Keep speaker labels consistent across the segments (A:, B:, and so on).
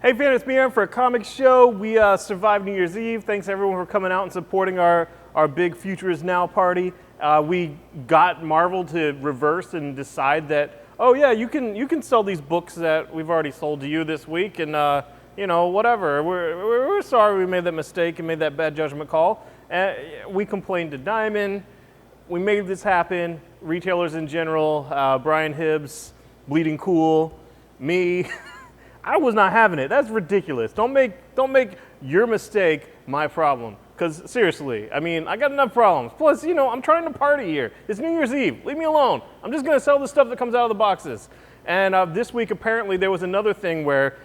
A: Hey fans, it's me Aaron for a comic show. We survived New Year's Eve. Thanks everyone for coming out and supporting our big Future Is Now party. We got Marvel to reverse and decide that, oh yeah, you can sell these books that we've already sold to you this week, and whatever. We're sorry we made that mistake and made that bad judgment call. We complained to Diamond. We made this happen. Retailers in general, Brian Hibbs, Bleeding Cool, me. I was not having it. That's ridiculous. Don't make your mistake my problem. Because seriously, I mean, I got enough problems. Plus, I'm trying to party here. It's New Year's Eve. Leave me alone. I'm just going to sell the stuff that comes out of the boxes. And this week, apparently, there was another thing where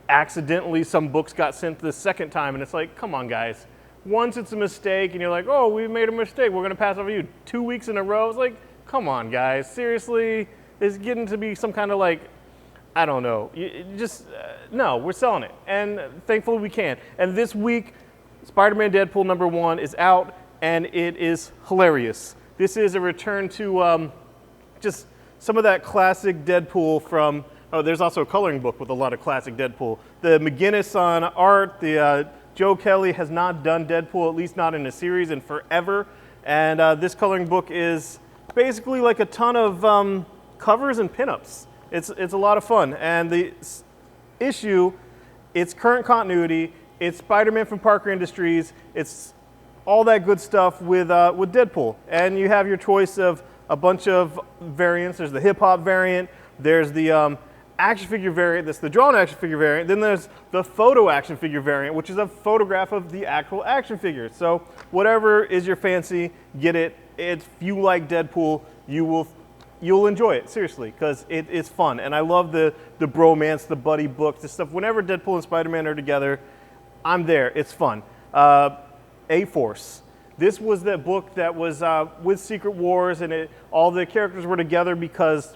A: accidentally some books got sent the second time. And it's like, come on, guys. Once it's a mistake and you're like, oh, we made a mistake. We're going to pass over you 2 weeks in a row. It's like, come on, guys. Seriously? It's getting to be some kind of like, I don't know. No, we're selling it. And thankfully we can. And this week, Spider-Man Deadpool #1 is out, and it is hilarious. This is a return to just some of that classic Deadpool from, there's also a coloring book with a lot of classic Deadpool. The McGinnis on art, Joe Kelly has not done Deadpool, at least not in a series, in forever. And this coloring book is basically like a ton of covers and pinups. It's a lot of fun, and the issue, it's current continuity, it's Spider-Man from Parker Industries, it's all that good stuff with Deadpool, and you have your choice of a bunch of variants. There's the hip-hop variant, there's the action figure variant, that's the drawn action figure variant, then there's the photo action figure variant, which is a photograph of the actual action figure. So whatever is your fancy, get it. If you like Deadpool, you'll enjoy it, seriously, because it's fun. And I love the bromance, the buddy books, the stuff. Whenever Deadpool and Spider-Man are together, I'm there. It's fun. A-Force. This was the book that was with Secret Wars, and all the characters were together because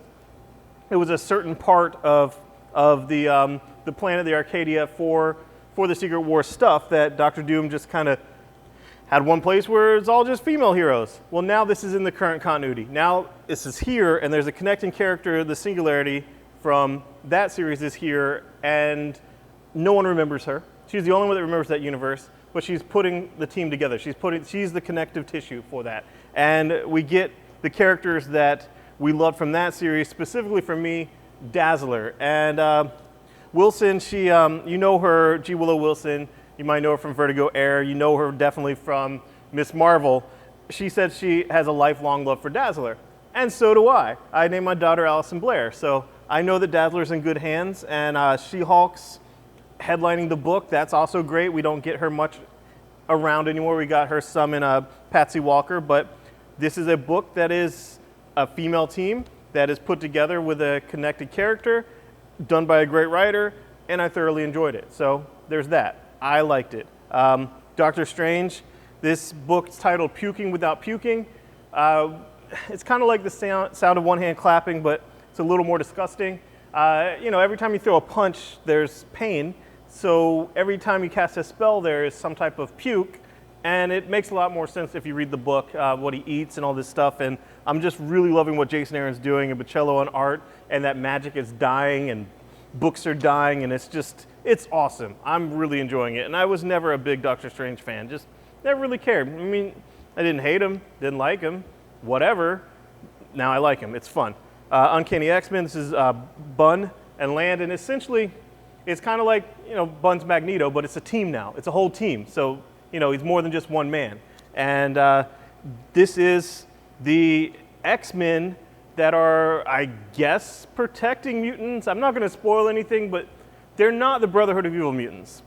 A: it was a certain part of the planet, the Arcadia, for the Secret Wars stuff that Dr. Doom just kind of had one place where it's all just female heroes. Well, now this is in the current continuity. Now this is here, and there's a connecting character, the Singularity from that series is here, and no one remembers her. She's the only one that remembers that universe, but she's putting the team together. She's the connective tissue for that. And we get the characters that we loved from that series, specifically for me, Dazzler. And Wilson, she, you know her, G. Willow Wilson. You might know her from Vertigo Air. You know her definitely from Miss Marvel. She said she has a lifelong love for Dazzler. And so do I. I named my daughter Allison Blair. So I know that Dazzler's in good hands. And She-Hulk's headlining the book. That's also great. We don't get her much around anymore. We got her some in Patsy Walker. But this is a book that is a female team that is put together with a connected character, done by a great writer, and I thoroughly enjoyed it. So there's that. I liked it. Doctor Strange, this book's titled Puking Without Puking. It's kind of like the sound of one hand clapping, but it's a little more disgusting. Every time you throw a punch, there's pain. So every time you cast a spell, there is some type of puke. And it makes a lot more sense if you read the book, what he eats and all this stuff. And I'm just really loving what Jason Aaron's doing and Bocello on art, and that magic is dying and books are dying, and it's awesome. I'm really enjoying it. And I was never a big Doctor Strange fan, just never really cared. I mean, I didn't hate him, didn't like him, whatever. Now I like him, it's fun. Uncanny X-Men, this is Bunn and Land, and essentially it's kind of like, Bunn's Magneto, but it's a team now. It's a whole team, so, he's more than just one man. And this is the X-Men that are, I guess, protecting mutants. I'm not going to spoil anything, but they're not the Brotherhood of Evil Mutants.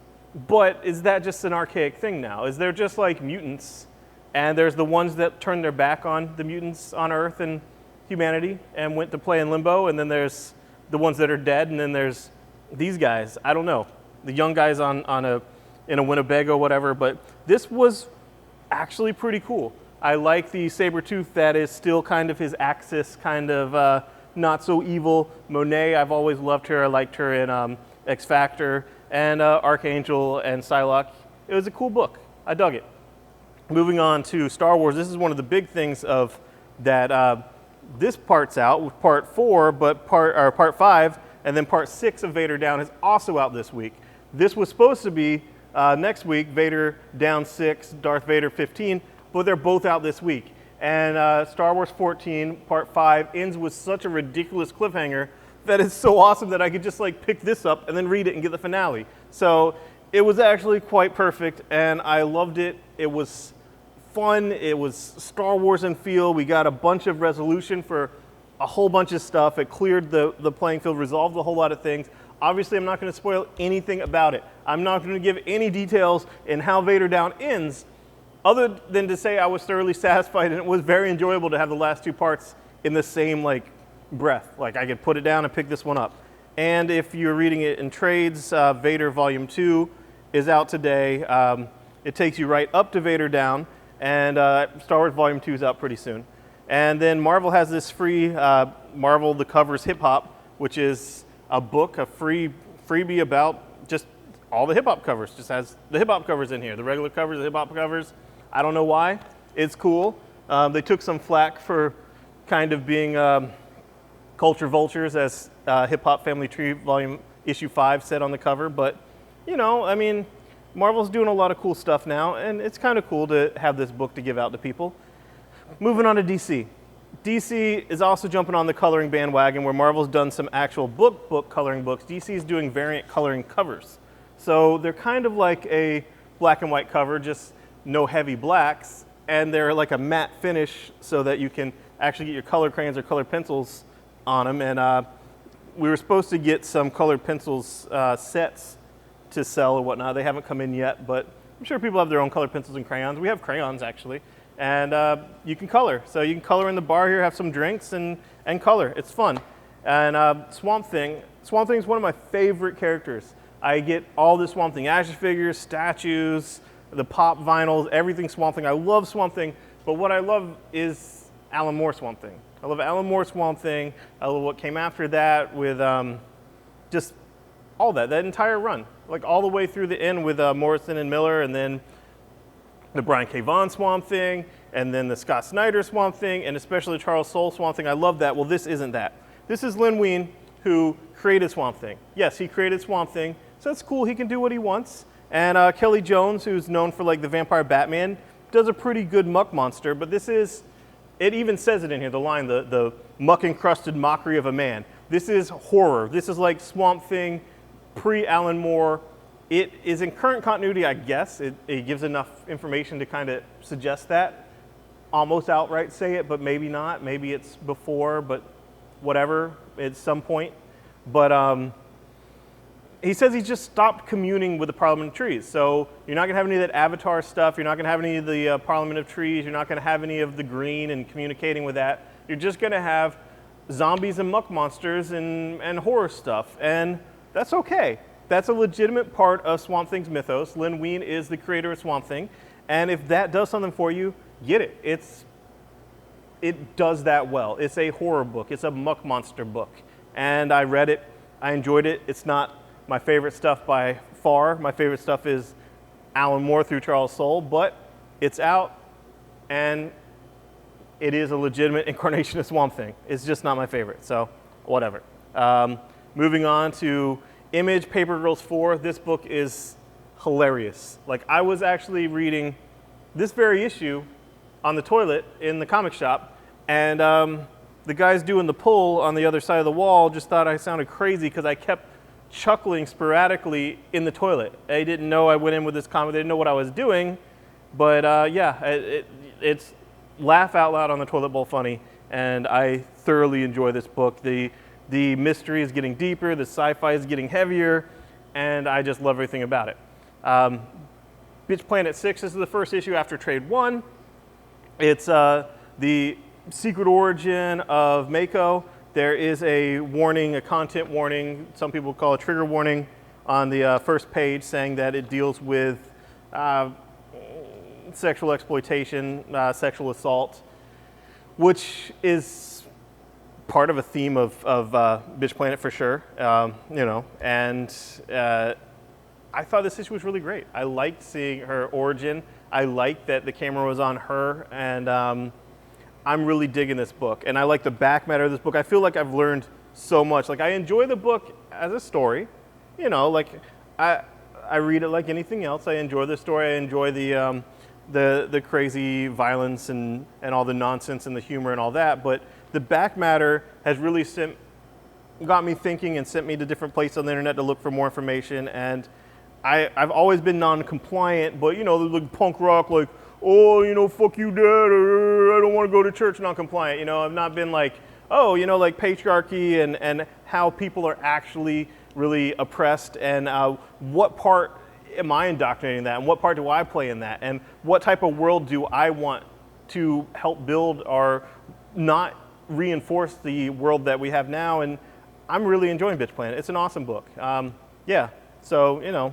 A: But is that just an archaic thing now? Is there just like mutants, and there's the ones that turned their back on the mutants on Earth and humanity and went to play in limbo, and then there's the ones that are dead, and then there's these guys. I don't know. The young guys in a Winnebago, whatever, but this was actually pretty cool. I like the Sabretooth that is still kind of his Axis, kind of not so evil. Monet, I've always loved her. I liked her in X Factor, and Archangel and Psylocke. It was a cool book. I dug it. Moving on to Star Wars, this is one of the big things of that this part's out, with part 4, but part 5, and then part 6 of Vader Down is also out this week. This was supposed to be next week, Vader down 6, Darth Vader 15, but they're both out this week. And Star Wars 14 Part 5 ends with such a ridiculous cliffhanger that it's so awesome that I could just like pick this up and then read it and get the finale. So it was actually quite perfect, and I loved it. It was fun. It was Star Wars in feel. We got a bunch of resolution for a whole bunch of stuff. It cleared the playing field, resolved a whole lot of things. Obviously, I'm not going to spoil anything about it. I'm not going to give any details in how Vader Down ends, other than to say I was thoroughly satisfied, and it was very enjoyable to have the last two parts in the same like breath. Like I could put it down and pick this one up. And if you're reading it in trades, Vader Volume 2 is out today. It takes you right up to Vader Down, and Star Wars Volume 2 is out pretty soon. And then Marvel has this free Marvel The Covers Hip Hop, which is a book, a freebie about just all the hip hop covers. Just has the hip hop covers in here, the regular covers, the hip hop covers. I don't know why. It's cool. They took some flack for kind of being culture vultures, as Hip Hop Family Tree Volume Issue 5 said on the cover. But, you know, I mean, Marvel's doing a lot of cool stuff now, and it's kind of cool to have this book to give out to people. Moving on to DC. DC is also jumping on the coloring bandwagon, where Marvel's done some actual book coloring books. DC is doing variant coloring covers. So they're kind of like a black and white cover, just no heavy blacks, and they're like a matte finish so that you can actually get your color crayons or color pencils on them. And we were supposed to get some colored pencils sets to sell or whatnot. They haven't come in yet, but I'm sure people have their own colored pencils and crayons. We have crayons, actually. And you can color. So you can color in the bar here, have some drinks, and color. It's fun. And Swamp Thing is one of my favorite characters. I get all the Swamp Thing action figures, statues, the pop vinyls, everything Swamp Thing. I love Swamp Thing, but what I love is Alan Moore Swamp Thing. I love Alan Moore Swamp Thing. I love what came after that with just all that entire run. Like all the way through the end with Morrison and Miller, and then the Brian K. Vaughan Swamp Thing, and then the Scott Snyder Swamp Thing, and especially Charles Soule Swamp Thing. I love that. Well, this isn't that. This is Len Wein, who created Swamp Thing. Yes, he created Swamp Thing, so that's cool. He can do what he wants. And Kelly Jones, who's known for like the Vampire Batman, does a pretty good muck monster, but this is, it even says it in here, the line, the muck-encrusted mockery of a man. This is horror. This is like Swamp Thing, pre-Alan Moore. It is in current continuity, I guess. It gives enough information to kind of suggest that. Almost outright say it, but maybe not. Maybe it's before, but whatever, at some point. But he says he just stopped communing with the Parliament of Trees. So you're not going to have any of that Avatar stuff. You're not going to have any of the Parliament of Trees. You're not going to have any of the green and communicating with that. You're just going to have zombies and muck monsters and horror stuff. And that's okay. That's a legitimate part of Swamp Thing's mythos. Len Wein is the creator of Swamp Thing. And if that does something for you, get it. It does that well. It's a horror book. It's a muck monster book. And I read it. I enjoyed it. It's not my favorite stuff by far. My favorite stuff is Alan Moore through Charles Soule, but it's out, and it is a legitimate incarnation of Swamp Thing. It's just not my favorite, so whatever. Moving on to Image Paper Girls 4. This book is hilarious. Like, I was actually reading this very issue on the toilet in the comic shop, and the guys doing the pull on the other side of the wall just thought I sounded crazy because I kept chuckling sporadically in the toilet. They didn't know I went in with this comic. They didn't know what I was doing, but yeah, it's laugh out loud on the toilet bowl funny, and I thoroughly enjoy this book. The mystery is getting deeper, the sci-fi is getting heavier, and I just love everything about it. Bitch Planet 6, this is the first issue after Trade 1. It's the secret origin of Mako. There is a warning, a content warning, some people call it a trigger warning, on the first page saying that it deals with sexual exploitation, sexual assault, which is part of a theme of Bitch Planet for sure, you know, and I thought this issue was really great. I liked seeing her origin. I liked that the camera was on her, and I'm really digging this book. And I like the back matter of this book. I feel like I've learned so much. Like, I enjoy the book as a story, you know, like I read it like anything else. I enjoy the story. I enjoy the crazy violence and all the nonsense and the humor and all that. But the back matter has really got me thinking and sent me to different places on the internet to look for more information. And I've always been non-compliant, but you know, like punk rock, like, oh, you know, fuck you, dad, I don't want to go to church, non-compliant. You know, I've not been like, oh, you know, like patriarchy and how people are actually really oppressed, and what part am I indoctrinating that, and what part do I play in that, and what type of world do I want to help build or not reinforce the world that we have now. And I'm really enjoying Bitch Planet. It's an awesome book. Yeah, so, you know,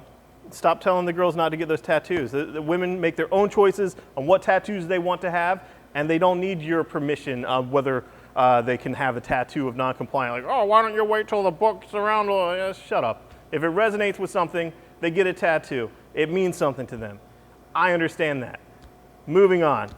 A: stop telling the girls not to get those tattoos. The women make their own choices on what tattoos they want to have, and they don't need your permission of whether they can have a tattoo of non-compliant. Like, oh, why don't you wait till the book's around? Shut up. If it resonates with something, they get a tattoo. It means something to them. I understand that. Moving on.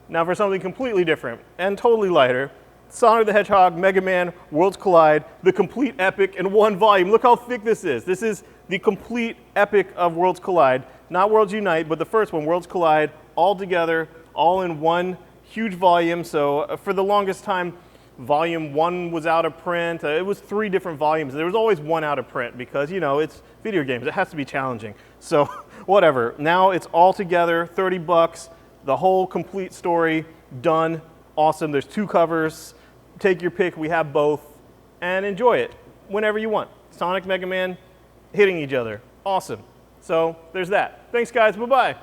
A: Now for something completely different and totally lighter, Sonic the Hedgehog, Mega Man, Worlds Collide, the complete epic in one volume. Look how thick this is. This is the complete epic of Worlds Collide. Not Worlds Unite, but the first one, Worlds Collide, all together, all in one huge volume. So for the longest time, volume 1 was out of print. It was 3 different volumes. There was always one out of print because, you know, it's video games. It has to be challenging. So whatever. Now it's all together, $30, the whole complete story, done, awesome. There's 2 covers. Take your pick. We have both. And enjoy it whenever you want. Sonic, Mega Man, hitting each other. Awesome. So there's that. Thanks, guys. Bye-bye.